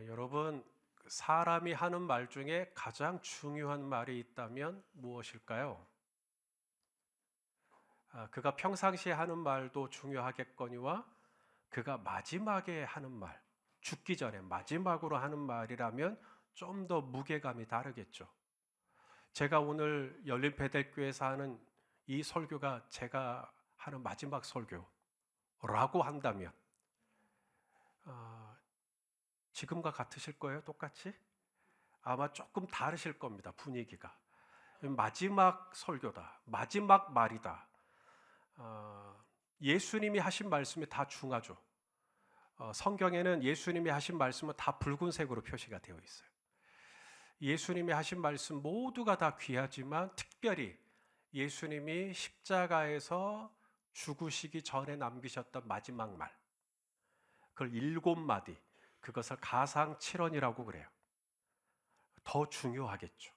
여러분, 사람이 하는 말 중에 가장 중요한 말이 있다면 무엇일까요? 그가 평상시에 하는 말도 중요하겠거니와 그가 마지막에 하는 말, 죽기 전에 마지막으로 하는 말이라면 좀 더 무게감이 다르겠죠. 제가 오늘 열린베델교회에서 하는 이 설교가 제가 하는 마지막 설교라고 한다면 지금과 같으실 거예요? 똑같이? 아마 조금 다르실 겁니다. 분위기가. 마지막 설교다. 마지막 말이다. 예수님이 하신 말씀이 다 중하죠. 성경에는 예수님이 하신 말씀은 다 붉은색으로 표시가 되어 있어요. 예수님이 하신 말씀 모두가 다 귀하지만 특별히 예수님이 십자가에서 죽으시기 전에 남기셨던 마지막 말, 그걸 7마디, 그것을 가상칠언이라고 그래요. 더 중요하겠죠.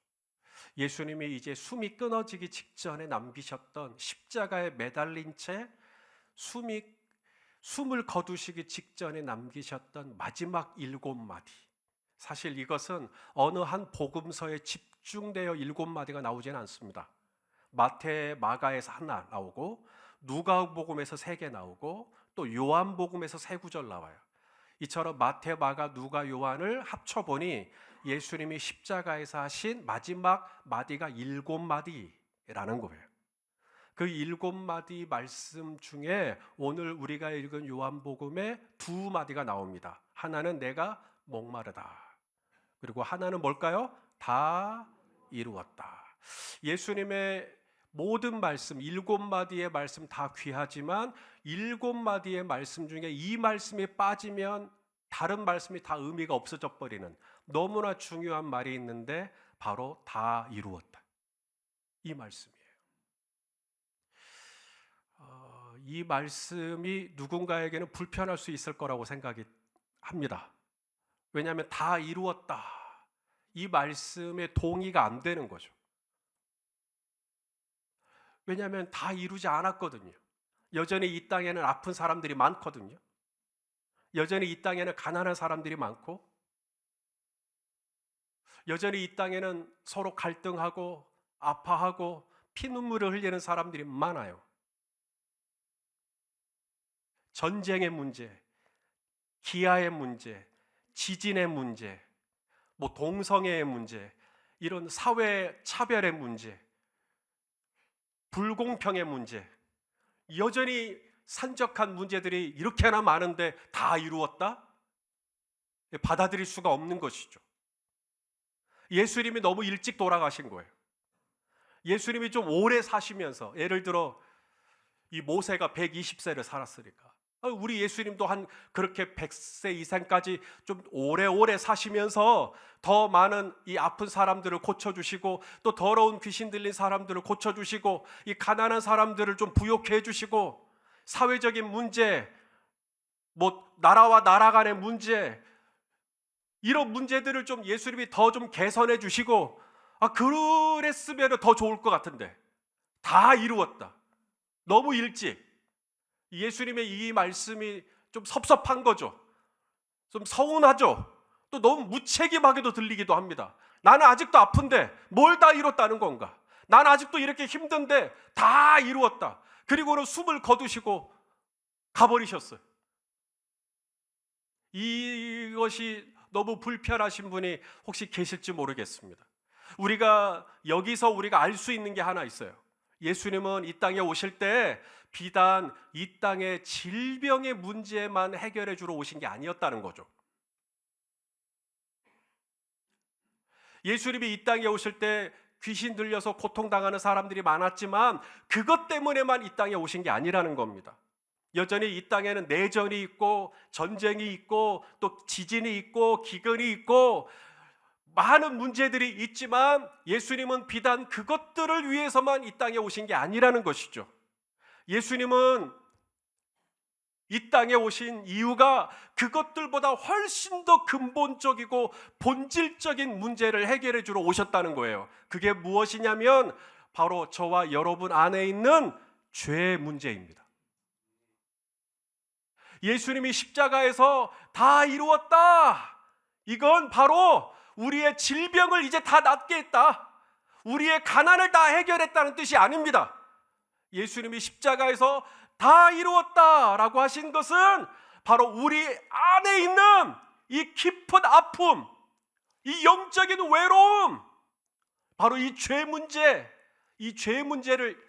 예수님이 이제 숨이 끊어지기 직전에 남기셨던, 십자가에 매달린 채 숨을 거두시기 직전에 남기셨던 마지막 7마디. 사실 이것은 어느 한 복음서에 집중되어 7마디가 나오지는 않습니다. 마태, 마가에서 하나 나오고, 누가복음에서 3개 나오고, 또 요한복음에서 3구절 나와요. 이처럼 마태, 마가, 누가, 요한을 합쳐보니 예수님이 십자가에서 하신 마지막 마디가 7마디라는 거예요. 그 7마디 말씀 중에 오늘 우리가 읽은 요한복음에 2마디가 나옵니다. 하나는 내가 목마르다. 그리고 하나는 뭘까요? 다 이루었다. 예수님의 모든 말씀, 7마디의 말씀 다 귀하지만 7마디의 말씀 중에 이 말씀이 빠지면 다른 말씀이 다 의미가 없어져 버리는 너무나 중요한 말이 있는데 바로 다 이루었다. 이 말씀이에요. 이 말씀이 누군가에게는 불편할 수 있을 거라고 생각이 합니다. 왜냐하면 다 이루었다. 이 말씀에 동의가 안 되는 거죠. 왜냐하면 다 이루지 않았거든요. 여전히 이 땅에는 아픈 사람들이 많거든요. 여전히 이 땅에는 가난한 사람들이 많고, 여전히 이 땅에는 서로 갈등하고 아파하고 피눈물을 흘리는 사람들이 많아요. 전쟁의 문제, 기아의 문제, 지진의 문제, 동성애의 문제, 이런 사회 차별의 문제, 불공평의 문제, 여전히 산적한 문제들이 이렇게나 많은데 다 이루었다? 받아들일 수가 없는 것이죠. 예수님이 너무 일찍 돌아가신 거예요. 예수님이 좀 오래 사시면서, 예를 들어 이 모세가 120세를 살았으니까 우리 예수님도 한 그렇게 100세 이상까지 좀 오래오래 사시면서 더 많은 이 아픈 사람들을 고쳐주시고, 또 더러운 귀신 들린 사람들을 고쳐주시고, 이 가난한 사람들을 좀 부욕해 주시고, 사회적인 문제, 나라와 나라 간의 문제, 이런 문제들을 좀 예수님이 더 좀 개선해 주시고, 그랬으면 더 좋을 것 같은데 다 이루었다. 너무 일찍. 예수님의 이 말씀이 좀 섭섭한 거죠. 좀 서운하죠. 또 너무 무책임하게도 들리기도 합니다. 나는 아직도 아픈데 뭘 다 이뤘다는 건가? 나는 아직도 이렇게 힘든데 다 이루었다. 그리고는 숨을 거두시고 가버리셨어요. 이것이 너무 불편하신 분이 혹시 계실지 모르겠습니다. 우리가 알 수 있는 게 하나 있어요. 예수님은 이 땅에 오실 때 비단 이 땅의 질병의 문제만 해결해 주러 오신 게 아니었다는 거죠. 예수님이 이 땅에 오실 때 귀신 들려서 고통당하는 사람들이 많았지만 그것 때문에만 이 땅에 오신 게 아니라는 겁니다. 여전히 이 땅에는 내전이 있고 전쟁이 있고 또 지진이 있고 기근이 있고 많은 문제들이 있지만 예수님은 비단 그것들을 위해서만 이 땅에 오신 게 아니라는 것이죠. 예수님은 이 땅에 오신 이유가 그것들보다 훨씬 더 근본적이고 본질적인 문제를 해결해 주러 오셨다는 거예요. 그게 무엇이냐면 바로 저와 여러분 안에 있는 죄의 문제입니다. 예수님이 십자가에서 다 이루었다, 이건 바로 우리의 질병을 이제 다 낫게 했다, 우리의 가난을 다 해결했다는 뜻이 아닙니다. 예수님이 십자가에서 다 이루었다라고 하신 것은 바로 우리 안에 있는 이 깊은 아픔, 이 영적인 외로움, 바로 이 죄 문제를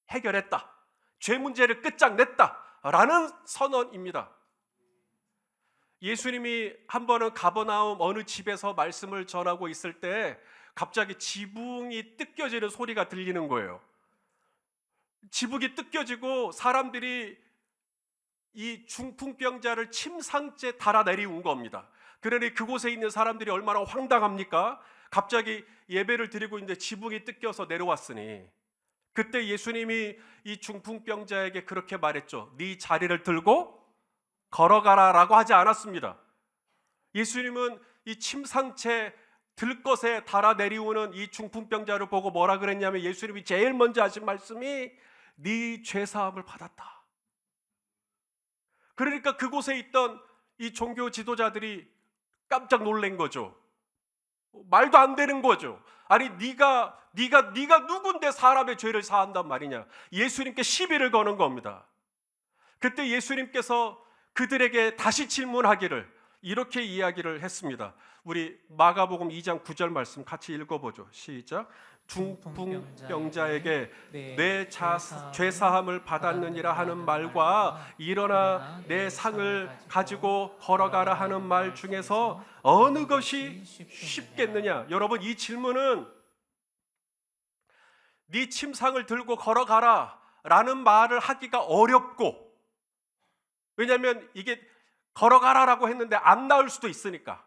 해결했다, 죄 문제를 끝장냈다라는 선언입니다. 예수님이 한 번은 가버나움 어느 집에서 말씀을 전하고 있을 때 갑자기 지붕이 뜯겨지는 소리가 들리는 거예요. 지붕이 뜯겨지고 사람들이 이 중풍병자를 침상째 달아내리운 겁니다. 그러니 그곳에 있는 사람들이 얼마나 황당합니까? 갑자기 예배를 드리고 있는데 지붕이 뜯겨서 내려왔으니, 그때 예수님이 이 중풍병자에게 그렇게 말했죠. 네 자리를 들고 걸어가라 라고 하지 않았습니다. 예수님은 이 침상채 들것에 달아내리우는 이 중풍병자를 보고 뭐라 그랬냐면, 예수님이 제일 먼저 하신 말씀이 네 죄사함을 받았다. 그러니까 그곳에 있던 이 종교 지도자들이 깜짝 놀란 거죠. 말도 안 되는 거죠. 아니 네가 누군데 사람의 죄를 사한단 말이냐. 예수님께 시비를 거는 겁니다. 그때 예수님께서 그들에게 다시 질문하기를 이렇게 이야기를 했습니다. 우리 마가복음 2장 9절 말씀 같이 읽어보죠. 시작. 중풍병자에게 내 죄사함을 받았느니라 하는 말과 일어나 내 상을 가지고 걸어가라 하는 말 중에서 어느 것이 쉽겠느냐. 여러분, 이 질문은 네 침상을 들고 걸어가라 라는 말을 하기가 어렵고, 왜냐하면 이게 걸어가라라고 했는데 안 나올 수도 있으니까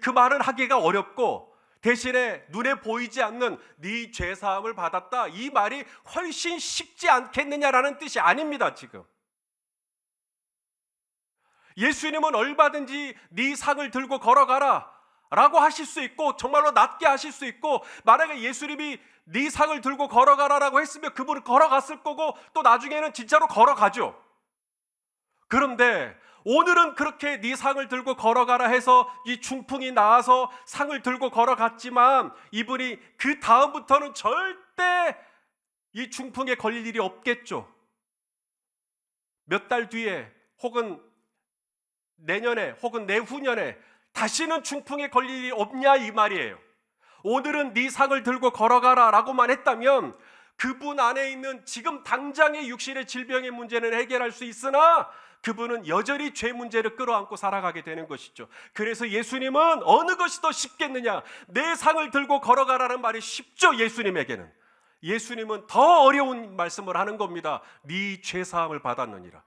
그 말을 하기가 어렵고, 대신에 눈에 보이지 않는 네 죄사함을 받았다, 이 말이 훨씬 쉽지 않겠느냐라는 뜻이 아닙니다. 지금 예수님은 얼마든지 네 상을 들고 걸어가라 라고 하실 수 있고 정말로 낫게 하실 수 있고, 만약에 예수님이 네 상을 들고 걸어가라라고 했으면 그분은 걸어갔을 거고 또 나중에는 진짜로 걸어가죠. 그런데 오늘은 그렇게 네 상을 들고 걸어가라 해서 이 중풍이 나와서 상을 들고 걸어갔지만, 이분이 그 다음부터는 절대 이 중풍에 걸릴 일이 없겠죠. 몇 달 뒤에 혹은 내년에 혹은 내후년에 다시는 중풍에 걸릴 일이 없냐 이 말이에요. 오늘은 네 상을 들고 걸어가라 라고만 했다면 그분 안에 있는 지금 당장의 육신의 질병의 문제는 해결할 수 있으나 그분은 여전히 죄 문제를 끌어안고 살아가게 되는 것이죠. 그래서 예수님은 어느 것이 더 쉽겠느냐, 내 상을 들고 걸어가라는 말이 쉽죠. 예수님에게는. 예수님은 더 어려운 말씀을 하는 겁니다. 네 죄사함을 받았느니라.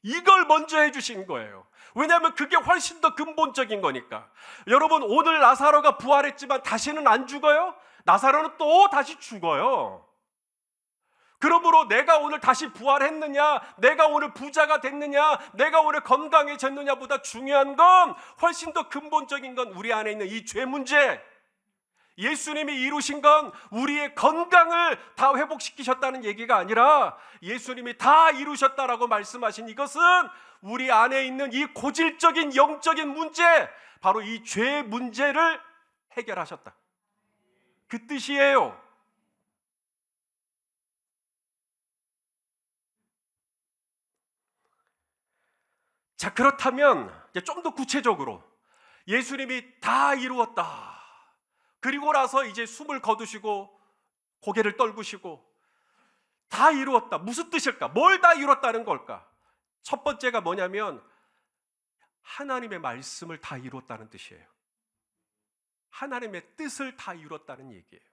이걸 먼저 해주신 거예요. 왜냐하면 그게 훨씬 더 근본적인 거니까. 여러분, 오늘 나사로가 부활했지만 다시는 안 죽어요? 나사로는 또 다시 죽어요. 그러므로 내가 오늘 다시 부활했느냐, 내가 오늘 부자가 됐느냐, 내가 오늘 건강해졌느냐보다 중요한 건, 훨씬 더 근본적인 건 우리 안에 있는 이 죄 문제. 예수님이 이루신 건 우리의 건강을 다 회복시키셨다는 얘기가 아니라 예수님이 다 이루셨다라고 말씀하신 이것은 우리 안에 있는 이 고질적인 영적인 문제, 바로 이 죄 문제를 해결하셨다, 그 뜻이에요. 자, 그렇다면 이제 좀 더 구체적으로 예수님이 다 이루었다, 그리고 나서 이제 숨을 거두시고 고개를 떨구시고 다 이루었다, 무슨 뜻일까? 뭘 다 이뤘다는 걸까? 첫 번째가 뭐냐면 하나님의 말씀을 다 이뤘다는 뜻이에요. 하나님의 뜻을 다 이뤘다는 얘기예요.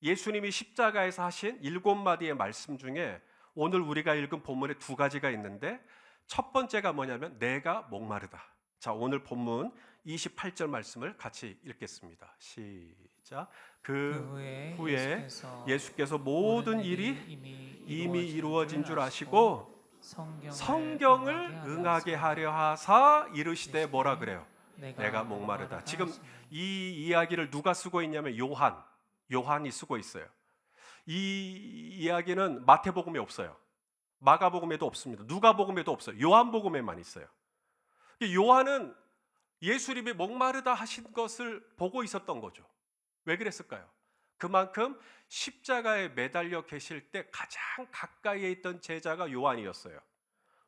예수님이 십자가에서 하신 7마디의 말씀 중에 오늘 우리가 읽은 본문에 2가지가 있는데, 첫 번째가 뭐냐면 내가 목마르다. 자, 오늘 본문 28절 말씀을 같이 읽겠습니다. 시작. 그 후에 예수께서 모든 일이 이미 이루어진 줄 아시고 성경을 응하게 하려 하사 이르시되 뭐라 그래요? 내가 목마르다. 지금 이 이야기를 누가 쓰고 있냐면 요한이 쓰고 있어요. 이 이야기는 마태복음에 없어요. 마가복음에도 없습니다. 누가복음에도 없어요. 요한복음에만 있어요. 요한은 예수님이 목마르다 하신 것을 보고 있었던 거죠. 왜 그랬을까요? 그만큼 십자가에 매달려 계실 때 가장 가까이에 있던 제자가 요한이었어요.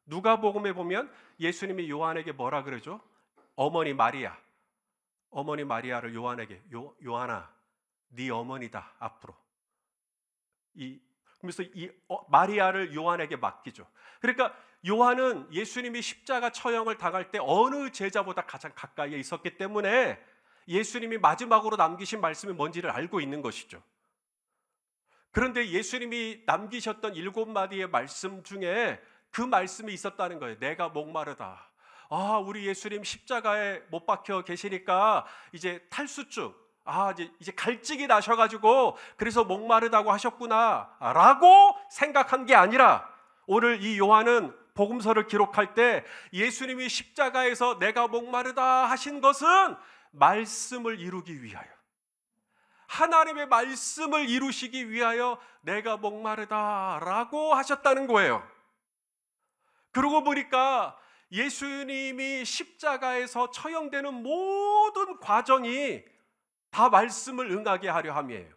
누가복음에 보면 예수님이 요한에게 뭐라 그러죠? 어머니 마리아를 요한에게 요한아, 네 어머니다 앞으로. 그래서 마리아를 요한에게 맡기죠. 그러니까 요한은 예수님이 십자가 처형을 당할 때 어느 제자보다 가장 가까이에 있었기 때문에 예수님이 마지막으로 남기신 말씀이 뭔지를 알고 있는 것이죠. 그런데 예수님이 남기셨던 7마디의 말씀 중에 그 말씀이 있었다는 거예요. 내가 목마르다. 우리 예수님 십자가에 못 박혀 계시니까 이제 탈수증, 이제 갈증이 나셔가지고 그래서 목마르다고 하셨구나 라고 생각한 게 아니라, 오늘 이 요한은 복음서를 기록할 때 예수님이 십자가에서 내가 목마르다 하신 것은 말씀을 이루기 위하여, 하나님의 말씀을 이루시기 위하여 내가 목마르다라고 하셨다는 거예요. 그러고 보니까 예수님이 십자가에서 처형되는 모든 과정이 다 말씀을 응하게 하려 함이에요.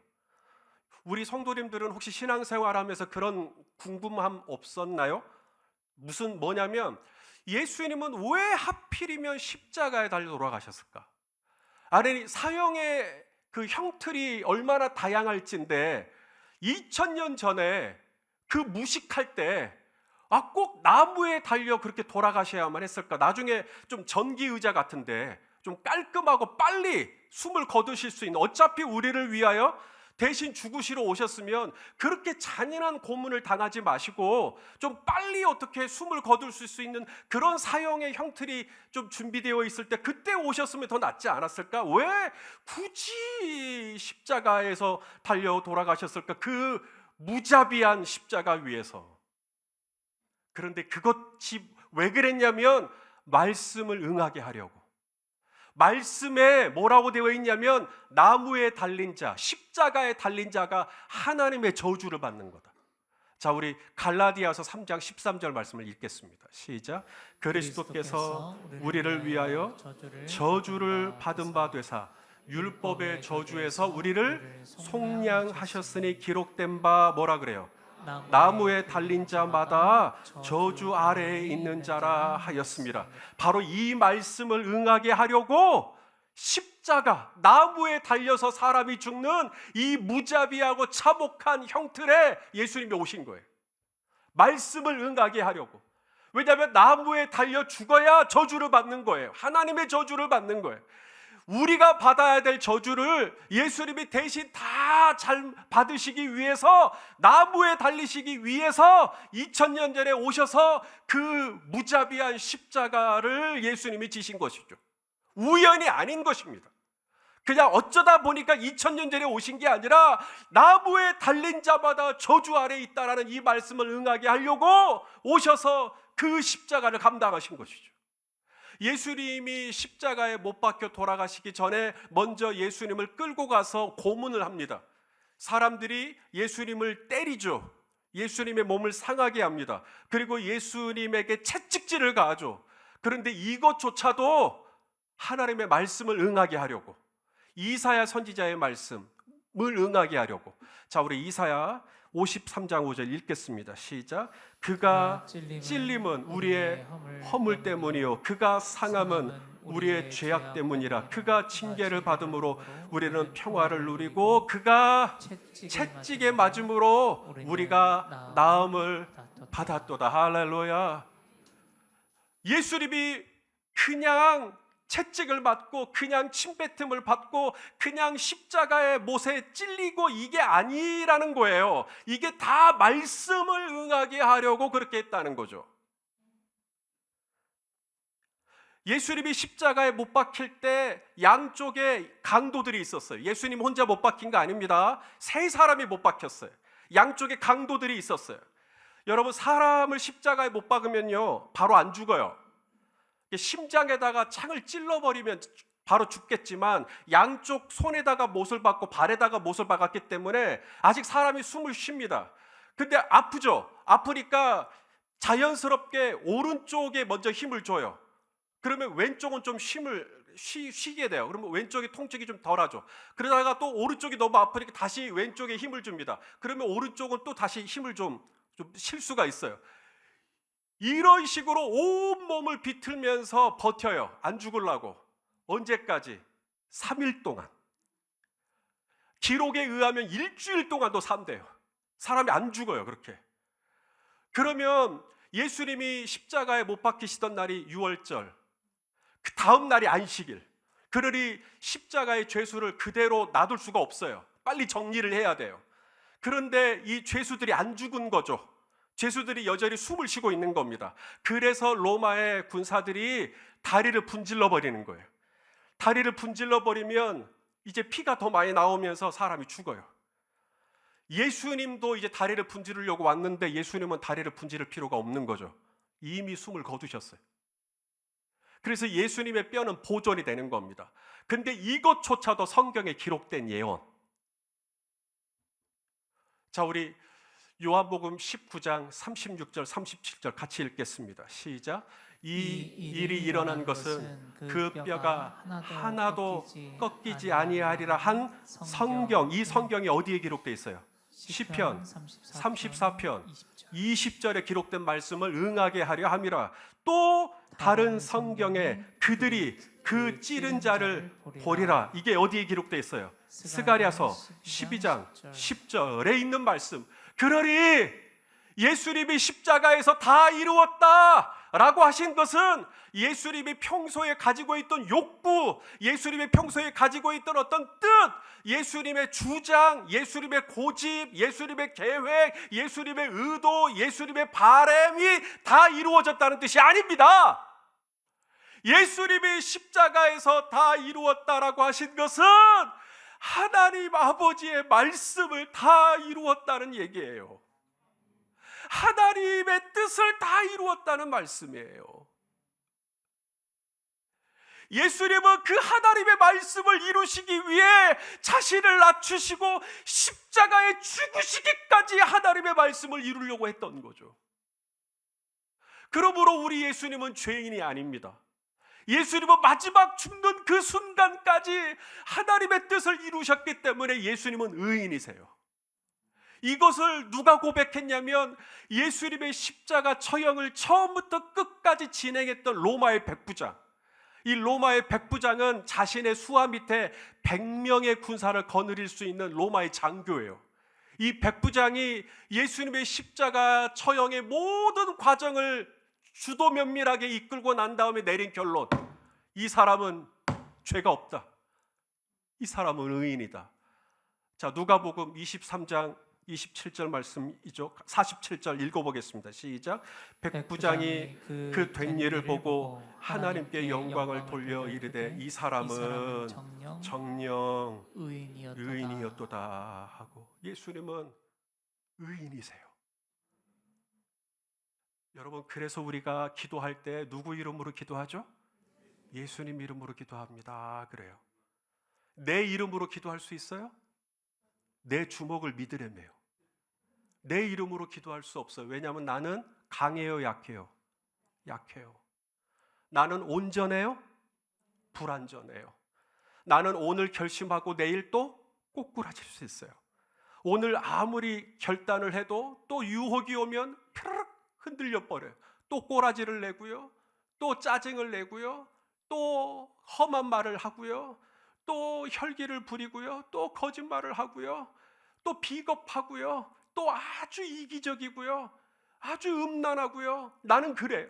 우리 성도님들은 혹시 신앙생활하면서 그런 궁금함 없었나요? 뭐냐면 예수님은 왜 하필이면 십자가에 달려 돌아가셨을까? 아니, 사형의 그 형틀이 얼마나 다양할진데 2000년 전에 그 무식할 때 꼭 나무에 달려 그렇게 돌아가셔야만 했을까? 나중에 좀 전기의자 같은데 좀 깔끔하고 빨리 숨을 거두실 수 있는, 어차피 우리를 위하여 대신 죽으시러 오셨으면 그렇게 잔인한 고문을 당하지 마시고 좀 빨리 어떻게 숨을 거둘 수 있는 그런 사형의 형틀이 좀 준비되어 있을 때 그때 오셨으면 더 낫지 않았을까? 왜 굳이 십자가에서 달려 돌아가셨을까? 그 무자비한 십자가 위에서. 그런데 그것이 왜 그랬냐면 말씀을 응하게 하려고. 말씀에 뭐라고 되어 있냐면 나무에 달린 자, 십자가에 달린 자가 하나님의 저주를 받는 거다. 자, 우리 갈라디아서 3장 13절 말씀을 읽겠습니다. 시작. 그리스도께서 우리를 위하여 저주를 받은 바 되사 율법의 저주에서 우리를 속량하셨으니 기록된 바 뭐라 그래요? 나무에 달린 자마다 저주 아래에 있는 자라 하였습니다. 바로 이 말씀을 응하게 하려고 십자가, 나무에 달려서 사람이 죽는 이 무자비하고 참혹한 형틀에 예수님이 오신 거예요. 말씀을 응하게 하려고. 왜냐하면 나무에 달려 죽어야 저주를 받는 거예요. 하나님의 저주를 받는 거예요. 우리가 받아야 될 저주를 예수님이 대신 다 잘 받으시기 위해서, 나무에 달리시기 위해서 2000년 전에 오셔서 그 무자비한 십자가를 예수님이 지신 것이죠. 우연이 아닌 것입니다. 그냥 어쩌다 보니까 2000년 전에 오신 게 아니라 나무에 달린 자마다 저주 아래에 있다라는 이 말씀을 응하게 하려고 오셔서 그 십자가를 감당하신 것이죠. 예수님이 십자가에 못 박혀 돌아가시기 전에 먼저 예수님을 끌고 가서 고문을 합니다. 사람들이 예수님을 때리죠. 예수님의 몸을 상하게 합니다. 그리고 예수님에게 채찍질을 가하죠. 그런데 이것조차도 하나님의 말씀을 응하게 하려고, 이사야 선지자의 말씀을 응하게 하려고. 자, 우리 이사야 53장 5절 읽겠습니다. 시작. 그가 찔림은 우리의 허물 때문이요 그가 상함은 우리의 죄악 때문이라. 그가 징계를 받음으로 우리는 평화를 누리고 그가 채찍에 맞음으로 우리가 나음을 받았도다. 할렐루야. 예수님이 그냥 채찍을 맞고 그냥 침뱉음을 받고 그냥 십자가의 못에 찔리고 이게 아니라는 거예요. 이게 다 말씀을 응하게 하려고 그렇게 했다는 거죠. 예수님이 십자가에 못 박힐 때 양쪽에 강도들이 있었어요. 예수님 혼자 못 박힌 거 아닙니다. 세 사람이 못 박혔어요. 양쪽에 강도들이 있었어요. 여러분, 사람을 십자가에 못 박으면요 바로 안 죽어요. 심장에다가 창을 찔러버리면 바로 죽겠지만 양쪽 손에다가 못을 박고 발에다가 못을 박았기 때문에 아직 사람이 숨을 쉽니다. 근데 아프죠. 아프니까 자연스럽게 오른쪽에 먼저 힘을 줘요. 그러면 왼쪽은 좀 쉬게 돼요. 그러면 왼쪽이 통증이 좀 덜하죠. 그러다가 또 오른쪽이 너무 아프니까 다시 왼쪽에 힘을 줍니다. 그러면 오른쪽은 또 다시 힘을 좀 쉴 수가 있어요. 이런 식으로 온 몸을 비틀면서 버텨요. 안 죽으려고. 언제까지? 3일 동안. 기록에 의하면 일주일 동안도 산대요. 사람이 안 죽어요, 그렇게. 그러면 예수님이 십자가에 못 박히시던 날이 6월절, 그 다음 날이 안식일. 그러니 십자가의 죄수를 그대로 놔둘 수가 없어요. 빨리 정리를 해야 돼요. 그런데 이 죄수들이 안 죽은 거죠. 죄수들이 여전히 숨을 쉬고 있는 겁니다. 그래서 로마의 군사들이 다리를 분질러 버리는 거예요. 다리를 분질러 버리면 이제 피가 더 많이 나오면서 사람이 죽어요. 예수님도 이제 다리를 분지르려고 왔는데 예수님은 다리를 분지를 필요가 없는 거죠. 이미 숨을 거두셨어요. 그래서 예수님의 뼈는 보존이 되는 겁니다. 근데 이것조차도 성경에 기록된 예언. 자, 우리 요한복음 19장 36절 37절 같이 읽겠습니다. 시작. 이 일이 일어난 것은 그 뼈가 하나도 꺾이지 아니하리라 한 성경. 이 성경이 어디에 기록되어 있어요? 시편 34편 20절에 기록된 말씀을 응하게 하려 함이라. 또 다른 성경에 그들이 그 찌른 자를 보리라. 이게 어디에 기록되어 있어요? 스가랴서 12장 10절에 있는 말씀. 그러니 예수님이 십자가에서 다 이루었다 라고 하신 것은 예수님이 평소에 가지고 있던 욕구, 예수님이 평소에 가지고 있던 어떤 뜻, 예수님의 주장, 예수님의 고집, 예수님의 계획, 예수님의 의도, 예수님의 바람이 다 이루어졌다는 뜻이 아닙니다. 예수님이 십자가에서 다 이루었다라고 하신 것은 하나님 아버지의 말씀을 다 이루었다는 얘기예요. 하나님의 뜻을 다 이루었다는 말씀이에요. 예수님은 그 하나님의 말씀을 이루시기 위해 자신을 낮추시고 십자가에 죽으시기까지 하나님의 말씀을 이루려고 했던 거죠. 그러므로 우리 예수님은 죄인이 아닙니다. 예수님은 마지막 죽는 그 순간까지 하나님의 뜻을 이루셨기 때문에 예수님은 의인이세요. 이것을 누가 고백했냐면 예수님의 십자가 처형을 처음부터 끝까지 진행했던 로마의 백부장. 이 로마의 백부장은 자신의 수하 밑에 100명의 군사를 거느릴 수 있는 로마의 장교예요. 이 백부장이 예수님의 십자가 처형의 모든 과정을 주도 면밀하게 이끌고 난 다음에 내린 결론, 이 사람은 죄가 없다. 이 사람은 의인이다. 자, 누가복음 23장 27절 말씀이죠. 47절 읽어보겠습니다. 시작. 백부장이 그 된 일을 보고 하나님께 영광을 돌려 이르되 이 사람은 정녕 의인이었도다 하고. 예수님은 의인이세요. 여러분, 그래서 우리가 기도할 때 누구 이름으로 기도하죠? 예수님 이름으로 기도합니다. 그래요. 내 이름으로 기도할 수 있어요? 내 주먹을 믿으려며요. 내 이름으로 기도할 수 없어요. 왜냐하면 나는 강해요, 약해요? 약해요. 나는 온전해요? 불완전해요. 나는 오늘 결심하고 내일 또 꼬꾸라질 수 있어요. 오늘 아무리 결단을 해도 또 유혹이 오면 펴르륵 흔들려 버려요. 또 꼬라지를 내고요, 또 짜증을 내고요, 또 험한 말을 하고요, 또 혈기를 부리고요, 또 거짓말을 하고요, 또 비겁하고요, 또 아주 이기적이고요, 아주 음란하고요. 나는 그래요.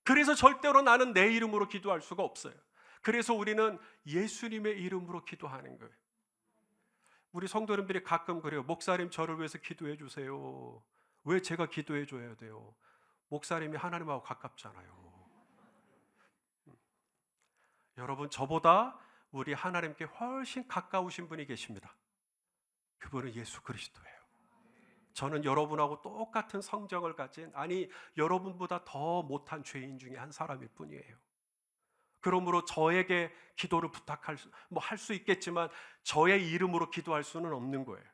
그래서 절대로 나는 내 이름으로 기도할 수가 없어요. 그래서 우리는 예수님의 이름으로 기도하는 거예요. 우리 성도님들이 가끔 그래요. 목사님, 저를 위해서 기도해 주세요. 왜 제가 기도해 줘야 돼요? 목사님이 하나님하고 가깝잖아요. 여러분, 저보다 우리 하나님께 훨씬 가까우신 분이 계십니다. 그분은 예수 그리스도예요. 저는 여러분하고 똑같은 성정을 가진, 아니 여러분보다 더 못한 죄인 중에 한 사람일 뿐이에요. 그러므로 저에게 기도를 부탁할 수 있겠지만 저의 이름으로 기도할 수는 없는 거예요.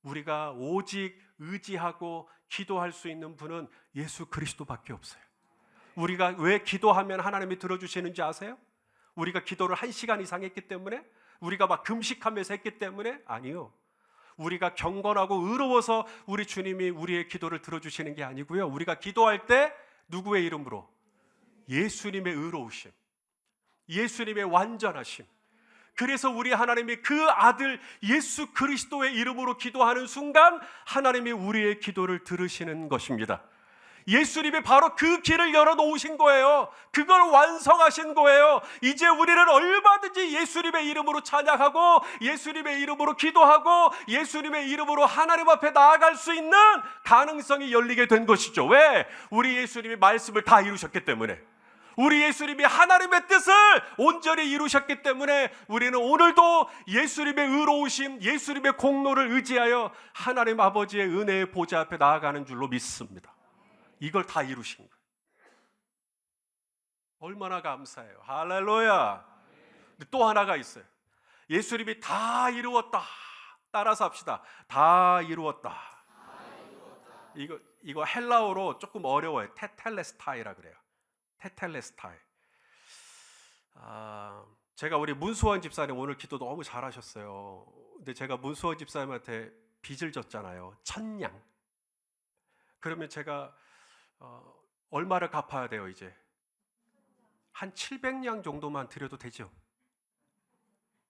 우리가 오직 의지하고 기도할 수 있는 분은 예수 그리스도밖에 없어요. 우리가 왜 기도하면 하나님이 들어주시는지 아세요? 우리가 기도를 1시간 이상 했기 때문에? 우리가 막 금식하면서 했기 때문에? 아니요. 우리가 경건하고 의로워서 우리 주님이 우리의 기도를 들어주시는 게 아니고요. 우리가 기도할 때 누구의 이름으로? 예수님의 의로우심, 예수님의 완전하심. 그래서 우리 하나님이 그 아들 예수 그리스도의 이름으로 기도하는 순간 하나님이 우리의 기도를 들으시는 것입니다. 예수님이 바로 그 길을 열어놓으신 거예요. 그걸 완성하신 거예요. 이제 우리는 얼마든지 예수님의 이름으로 찬양하고 예수님의 이름으로 기도하고 예수님의 이름으로 하나님 앞에 나아갈 수 있는 가능성이 열리게 된 것이죠. 왜? 우리 예수님이 말씀을 다 이루셨기 때문에, 우리 예수님이 하나님의 뜻을 온전히 이루셨기 때문에 우리는 오늘도 예수님의 의로우심, 예수님의 공로를 의지하여 하나님 아버지의 은혜의 보좌 앞에 나아가는 줄로 믿습니다. 이걸 다 이루신 거예요. 얼마나 감사해요. 할렐루야. 근데 또 하나가 있어요. 예수님이 다 이루었다. 따라서 합시다. 다 이루었다. 이거 헬라어로 조금 어려워요. 테텔레스타이라 그래요. 테텔레스타이. 제가 우리 문수원 집사님 오늘 기도 너무 잘하셨어요. 근데 제가 문수원 집사님한테 빚을 졌잖아요. 1000냥. 그러면 제가 얼마를 갚아야 돼요? 이제 한 700냥 정도만 드려도 되죠?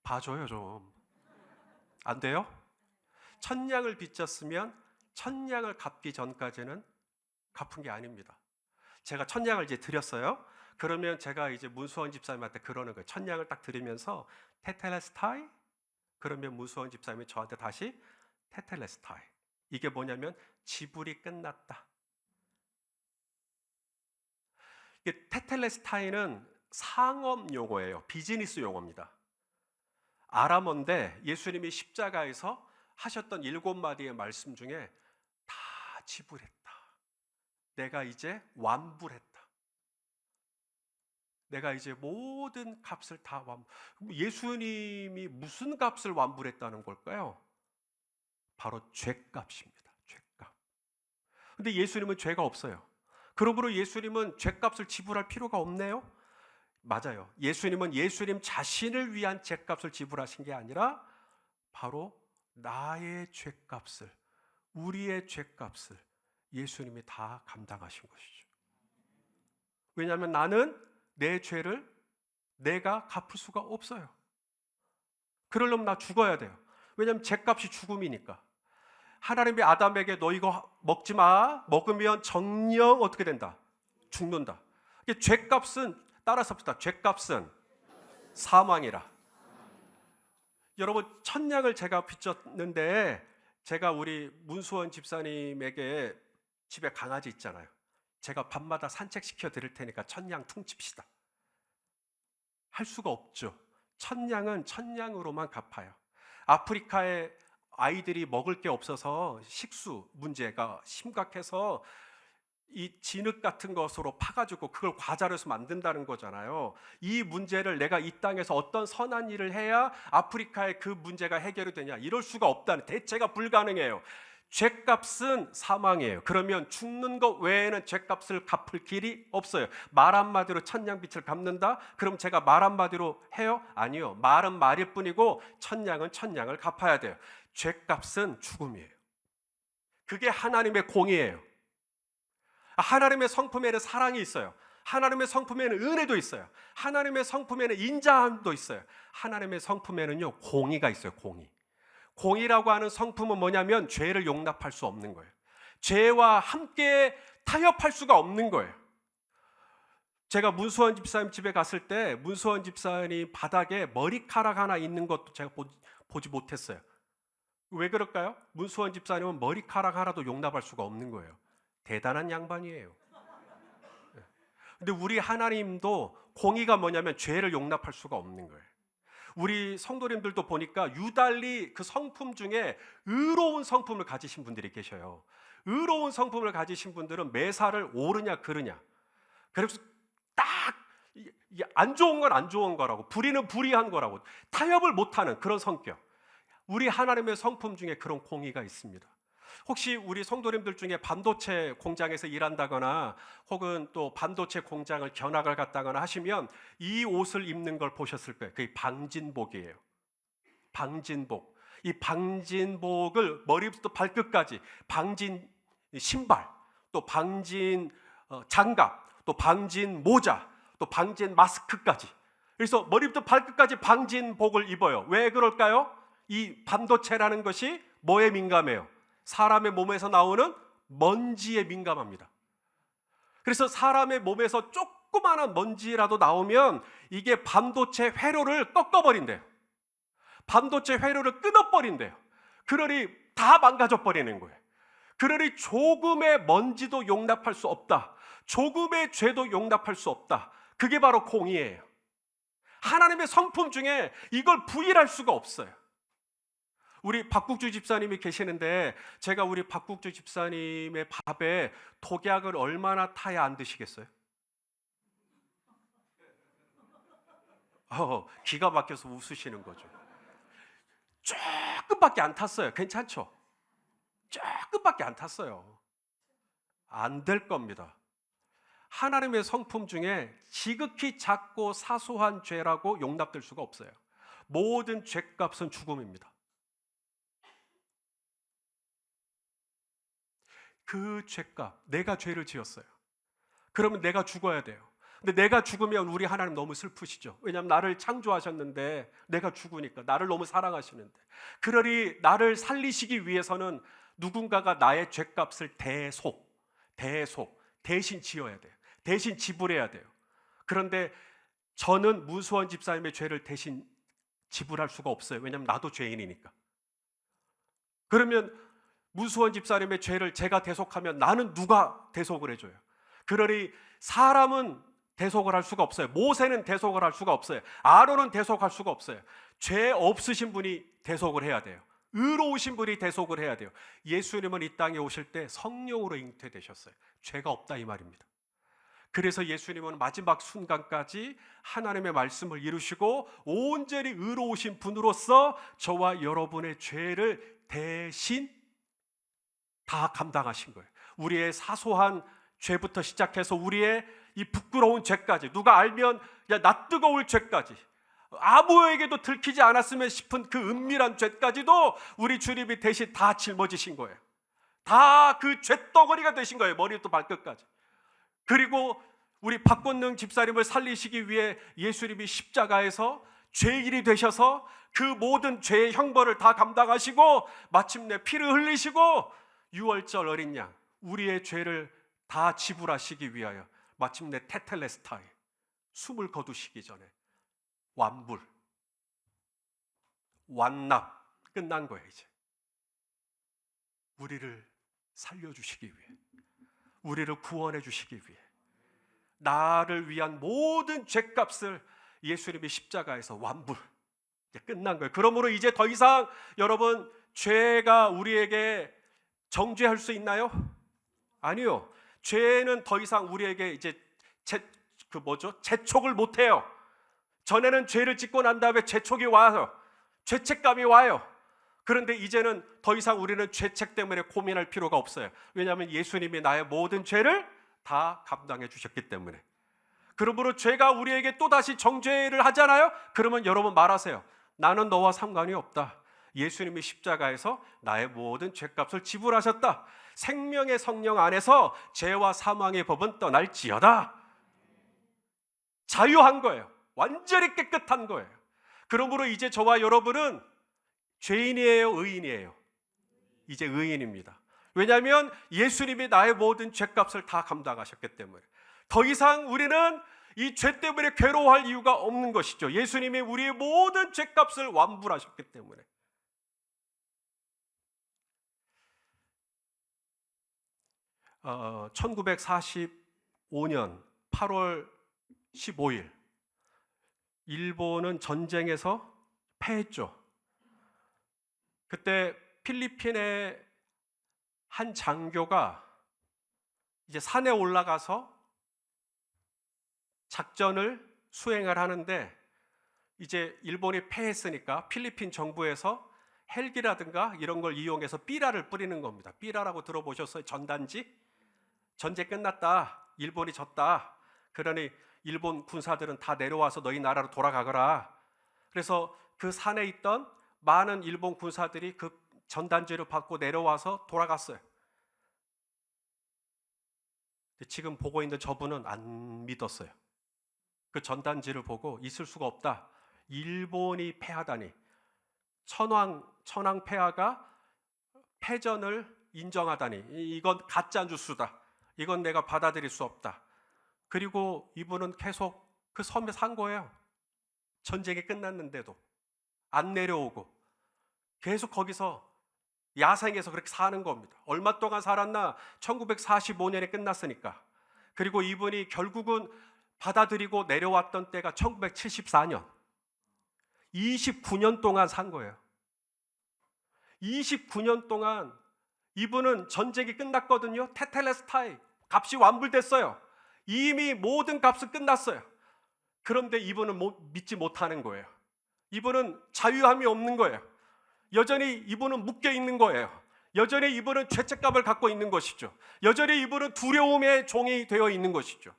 봐줘요 좀. 안 돼요? 1000냥을 빚졌으면 1000냥을 갚기 전까지는 갚은 게 아닙니다. 제가 1000냥을 이제 드렸어요. 그러면 제가 이제 문수원 집사님한테 그러는 거예요. 1000냥을 딱 드리면서 테텔레스타이? 그러면 문수원 집사님이 저한테 다시 테텔레스타이. 이게 뭐냐면 지불이 끝났다. 이게 테텔레스타이는 상업 용어예요. 비즈니스 용어입니다. 아람어인데 예수님이 십자가에서 하셨던 7마디의 말씀 중에 다 지불했다. 내가 이제 완불했다. 내가 이제 모든 값을 다 예수님이 무슨 값을 완불했다는 걸까요? 바로 죄값입니다. 죄값. 근데 예수님은 죄가 없어요. 그러므로 예수님은 죄값을 지불할 필요가 없네요? 맞아요. 예수님은 예수님 자신을 위한 죄값을 지불하신 게 아니라 바로 나의 죄값을, 우리의 죄값을 예수님이 다 감당하신 것이죠. 왜냐하면 나는 내 죄를 내가 갚을 수가 없어요. 그러려면 나 죽어야 돼요. 왜냐하면 죄값이 죽음이니까. 하나님이 아담에게 너 이거 먹지 마. 먹으면 정령 어떻게 된다? 죽는다. 죄값은 따라서 합시다. 죄값은 사망이라. 여러분 1000냥을 제가 빚졌는데 제가 우리 문수원 집사님에게 집에 강아지 있잖아요. 제가 밤마다 산책시켜 드릴 테니까 1000냥 퉁칩시다. 할 수가 없죠. 1000냥은 1000냥으로만 갚아요. 아프리카에 아이들이 먹을 게 없어서 식수 문제가 심각해서 이 진흙 같은 것으로 파가지고 그걸 과자로 해서 만든다는 거잖아요. 이 문제를 내가 이 땅에서 어떤 선한 일을 해야 아프리카의 그 문제가 해결이 되냐, 이럴 수가 없다는, 대체가 불가능해요. 죄값은 사망이에요. 그러면 죽는 것 외에는 죄값을 갚을 길이 없어요. 말 한마디로 1000냥 빚을 갚는다? 그럼 제가 말 한마디로 해요? 아니요. 말은 말일 뿐이고 1000냥은 1000냥을 갚아야 돼요. 죄값은 죽음이에요. 그게 하나님의 공의예요. 하나님의 성품에는 사랑이 있어요. 하나님의 성품에는 은혜도 있어요. 하나님의 성품에는 인자함도 있어요. 하나님의 성품에는요, 공의가 있어요. 공의라고 하는 성품은 뭐냐면 죄를 용납할 수 없는 거예요. 죄와 함께 타협할 수가 없는 거예요. 제가 문수원 집사님 집에 갔을 때 문수원 집사님 바닥에 머리카락 하나 있는 것도 제가 보지 못했어요. 왜 그럴까요? 문수원 집사님은 머리카락 하나도 용납할 수가 없는 거예요. 대단한 양반이에요. 근데 우리 하나님도 공의가 뭐냐면 죄를 용납할 수가 없는 거예요. 우리 성도님들도 보니까 유달리 그 성품 중에 의로운 성품을 가지신 분들이 계셔요. 의로운 성품을 가지신 분들은 매사를 옳으냐 그르냐, 그래서 딱 안 좋은 건 안 좋은 거라고, 불의는 불의한 거라고 타협을 못하는 그런 성격. 우리 하나님의 성품 중에 그런 공의가 있습니다. 혹시 우리 성도님들 중에 반도체 공장에서 일한다거나 혹은 또 반도체 공장을 견학을 갔다거나 하시면 이 옷을 입는 걸 보셨을 거예요. 그게 방진복이에요. 방진복. 이 방진복을 머리부터 발끝까지 방진 신발, 또 방진 장갑, 또 방진 모자, 또 방진 마스크까지. 그래서 머리부터 발끝까지 방진복을 입어요. 왜 그럴까요? 이 반도체라는 것이 뭐에 민감해요? 사람의 몸에서 나오는 먼지에 민감합니다. 그래서 사람의 몸에서 조그마한 먼지라도 나오면 이게 반도체 회로를 꺾어버린대요. 반도체 회로를 끊어버린대요. 그러니 다 망가져 버리는 거예요. 그러니 조금의 먼지도 용납할 수 없다. 조금의 죄도 용납할 수 없다. 그게 바로 공의예요. 하나님의 성품 중에 이걸 부인할 수가 없어요. 우리 박국주 집사님이 계시는데 제가 우리 박국주 집사님의 밥에 독약을 얼마나 타야 안 드시겠어요? 기가 막혀서 웃으시는 거죠. 조금밖에 안 탔어요. 괜찮죠? 조금밖에 안 탔어요. 안 될 겁니다. 하나님의 성품 중에 지극히 작고 사소한 죄라고 용납될 수가 없어요. 모든 죄값은 죽음입니다. 그 죄값, 내가 죄를 지었어요. 그러면 내가 죽어야 돼요. 근데 내가 죽으면 우리 하나님 너무 슬프시죠. 왜냐하면 나를 창조하셨는데 내가 죽으니까 나를 너무 사랑하시는데, 그러니 나를 살리시기 위해서는 누군가가 나의 죄값을 대신 지어야 돼요. 대신 지불해야 돼요. 그런데 저는 문수원 집사님의 죄를 대신 지불할 수가 없어요. 왜냐하면 나도 죄인이니까. 그러면 문수원 집사님의 죄를 제가 대속하면 나는 누가 대속을 해줘요? 그러니 사람은 대속을 할 수가 없어요. 모세는 대속을 할 수가 없어요. 아론은 대속할 수가 없어요. 죄 없으신 분이 대속을 해야 돼요. 의로우신 분이 대속을 해야 돼요. 예수님은 이 땅에 오실 때 성령으로 잉태되셨어요. 죄가 없다 이 말입니다. 그래서 예수님은 마지막 순간까지 하나님의 말씀을 이루시고 온전히 의로우신 분으로서 저와 여러분의 죄를 대신 다 감당하신 거예요. 우리의 사소한 죄부터 시작해서 우리의 이 부끄러운 죄까지, 누가 알면 낯뜨거울 죄까지, 아무에게도 들키지 않았으면 싶은 그 은밀한 죄까지도 우리 주님이 대신 다 짊어지신 거예요. 다 그 죄덩어리가 되신 거예요. 머리부터 발끝까지. 그리고 우리 박권능 집사님을 살리시기 위해 예수님이 십자가에서 죄인이 되셔서 그 모든 죄의 형벌을 다 감당하시고 마침내 피를 흘리시고 유월절 어린 양, 우리의 죄를 다 지불하시기 위하여 마침내 테텔레스타에 숨을 거두시기 전에 완납 끝난 거예요. 이제 우리를 살려주시기 위해, 우리를 구원해 주시기 위해 나를 위한 모든 죄값을 예수님이 십자가에서 완불, 이제 끝난 거예요. 그러므로 이제 더 이상 여러분 죄가 우리에게 정죄할 수 있나요? 아니요. 죄는 더 이상 우리에게 이제 재촉을 못 해요. 전에는 죄를 짓고 난 다음에 재촉이 와요. 죄책감이 와요. 그런데 이제는 더 이상 우리는 죄책 때문에 고민할 필요가 없어요. 왜냐하면 예수님이 나의 모든 죄를 다 감당해 주셨기 때문에. 그러므로 죄가 우리에게 또다시 정죄를 하잖아요. 그러면 여러분 말하세요. 나는 너와 상관이 없다. 예수님이 십자가에서 나의 모든 죄값을 지불하셨다. 생명의 성령 안에서 죄와 사망의 법은 떠날지어다. 자유한 거예요. 완전히 깨끗한 거예요. 그러므로 이제 저와 여러분은 죄인이에요, 의인이에요? 이제 의인입니다. 왜냐하면 예수님이 나의 모든 죄값을 다 감당하셨기 때문에. 더 이상 우리는 이 죄 때문에 괴로워할 이유가 없는 것이죠. 예수님이 우리의 모든 죄값을 완불하셨기 때문에. 어, 1945년 8월 15일 일본은 전쟁에서 패했죠. 그때 필리핀의 한 장교가 이제 산에 올라가서 작전을 수행을 하는데, 이제 일본이 패했으니까 필리핀 정부에서 헬기라든가 이런 걸 이용해서 삐라를 뿌리는 겁니다. 삐라라고 들어보셨어요? 전단지? 전쟁 끝났다. 일본이 졌다. 그러니 일본 군사들은 다 내려와서 너희 나라로 돌아가거라. 그래서 그 산에 있던 많은 일본 군사들이 그 전단지를 받고 내려와서 돌아갔어요. 지금 보고 있는 저분은 안 믿었어요. 그 전단지를 보고 있을 수가 없다. 일본이 패하다니. 천황 폐하가 패전을 인정하다니. 이건 가짜 뉴스다. 이건 내가 받아들일 수 없다. 그리고 이분은 계속 그 섬에 산 거예요. 전쟁이 끝났는데도 안 내려오고 계속 거기서 야생에서 그렇게 사는 겁니다. 얼마 동안 살았나? 1945년에 끝났으니까. 그리고 이분이 결국은 받아들이고 내려왔던 때가 1974년. 29년 동안 산 거예요. 29년 동안 이분은 전쟁이 끝났거든요. 테텔레스타이 값이 완불됐어요. 이미 모든 값은 끝났어요. 그런데 이분은 믿지 못하는 거예요. 이분은 자유함이 없는 거예요. 여전히 이분은 묶여 있는 거예요. 여전히 이분은 죄책감을 갖고 있는 것이죠. 여전히 이분은 두려움의 종이 되어 있는 것이죠.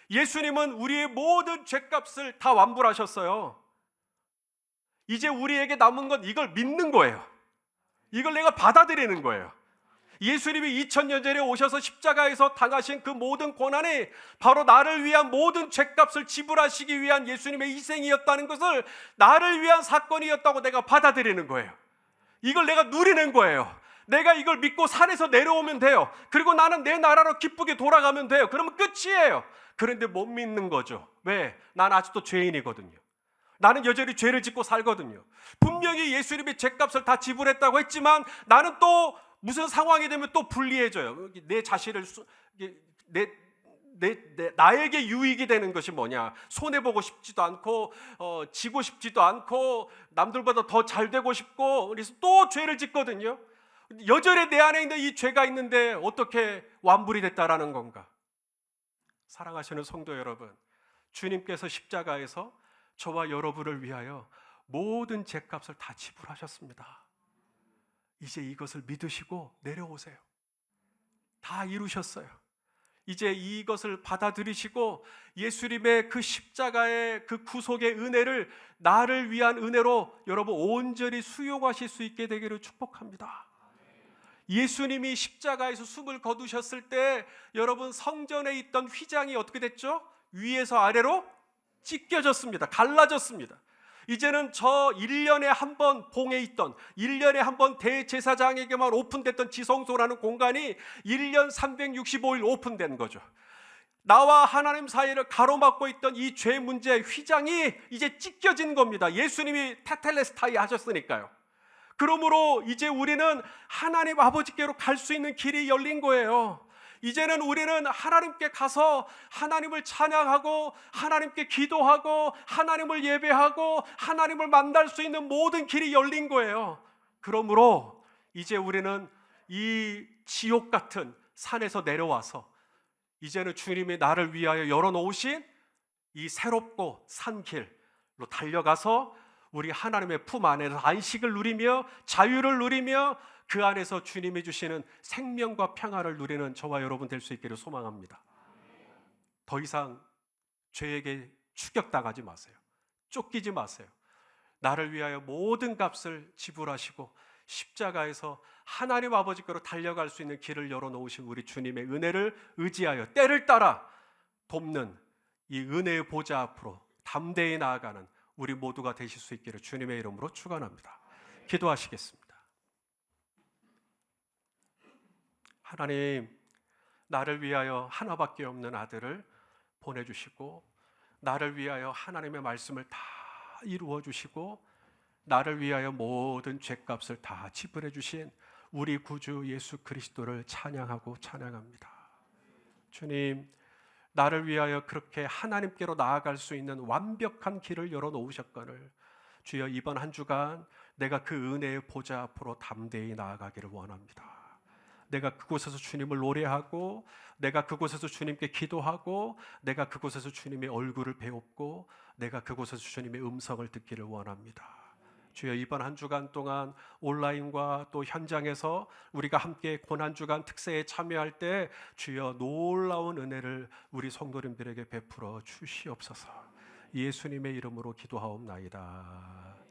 예수님은 우리의 모든 죄값을 다 완불하셨어요. 이제 우리에게 남은 건 이걸 믿는 거예요. 이걸 내가 받아들이는 거예요. 예수님이 2000년 전에 오셔서 십자가에서 당하신 그 모든 고난이 바로 나를 위한 모든 죄값을 지불하시기 위한 예수님의 희생이었다는 것을, 나를 위한 사건이었다고 내가 받아들이는 거예요. 이걸 내가 누리는 거예요. 내가 이걸 믿고 산에서 내려오면 돼요. 그리고 나는 내 나라로 기쁘게 돌아가면 돼요. 그러면 끝이에요. 그런데 못 믿는 거죠. 왜? 난 아직도 죄인이거든요. 나는 여전히 죄를 짓고 살거든요. 분명히 예수님이 죄값을 다 지불했다고 했지만 나는 또 무슨 상황이 되면 또 불리해져요. 내 자신을 나에게 유익이 되는 것이 뭐냐? 손해보고 싶지도 않고 지고 싶지도 않고 남들보다 더 잘 되고 싶고, 그래서 또 죄를 짓거든요. 여전히 내 안에 있는 이 죄가 있는데 어떻게 완불이 됐다라는 건가? 사랑하시는 성도 여러분, 주님께서 십자가에서 저와 여러분을 위하여 모든 죄값을 다 지불하셨습니다. 이제 이것을 믿으시고 내려오세요. 다 이루셨어요. 이제 이것을 받아들이시고 예수님의 그 십자가의 그 구속의 은혜를 나를 위한 은혜로 여러분 온전히 수용하실 수 있게 되기를 축복합니다. 예수님이 십자가에서 숨을 거두셨을 때 여러분 성전에 있던 휘장이 어떻게 됐죠? 위에서 아래로 찢겨졌습니다. 갈라졌습니다. 이제는 저 1년에 한 번 봉에 있던, 1년에 한 번 대제사장에게만 오픈됐던 지성소라는 공간이 1년 365일 오픈된 거죠. 나와 하나님 사이를 가로막고 있던 이 죄 문제의 휘장이 이제 찢겨진 겁니다. 예수님이 테텔레스타이 하셨으니까요. 그러므로 이제 우리는 하나님 아버지께로 갈 수 있는 길이 열린 거예요. 이제는 우리는 하나님께 가서 하나님을 찬양하고 하나님께 기도하고 하나님을 예배하고 하나님을 만날 수 있는 모든 길이 열린 거예요. 그러므로 이제 우리는 이 지옥 같은 산에서 내려와서 이제는 주님이 나를 위하여 열어놓으신 이 새롭고 산 길로 달려가서 우리 하나님의 품 안에서 안식을 누리며 자유를 누리며 그 안에서 주님이 주시는 생명과 평안을 누리는 저와 여러분 될 수 있기를 소망합니다. 더 이상 죄에게 추격당하지 마세요. 쫓기지 마세요. 나를 위하여 모든 값을 지불하시고 십자가에서 하나님 아버지께로 달려갈 수 있는 길을 열어놓으신 우리 주님의 은혜를 의지하여 때를 따라 돕는 이 은혜의 보좌 앞으로 담대히 나아가는 우리 모두가 되실 수 있기를 주님의 이름으로 축원합니다. 기도하시겠습니다. 하나님, 나를 위하여 하나밖에 없는 아들을 보내주시고 나를 위하여 하나님의 말씀을 다 이루어 주시고 나를 위하여 모든 죄값을 다 지불해 주신 우리 구주 예수 그리스도를 찬양하고 찬양합니다. 주님, 나를 위하여 그렇게 하나님께로 나아갈 수 있는 완벽한 길을 열어놓으셨거늘 주여 이번 한 주간 내가 그 은혜의 보좌 앞으로 담대히 나아가기를 원합니다. 내가 그곳에서 주님을 노래하고 내가 그곳에서 주님께 기도하고 내가 그곳에서 주님의 얼굴을 배웁고 내가 그곳에서 주님의 음성을 듣기를 원합니다. 주여, 이번 한 주간 동안 온라인과 또 현장에서 우리가 함께 고난주간 특세에 참여할 때 주여 놀라운 은혜를 우리 성도님들에게 베풀어 주시옵소서. 예수님의 이름으로 기도하옵나이다.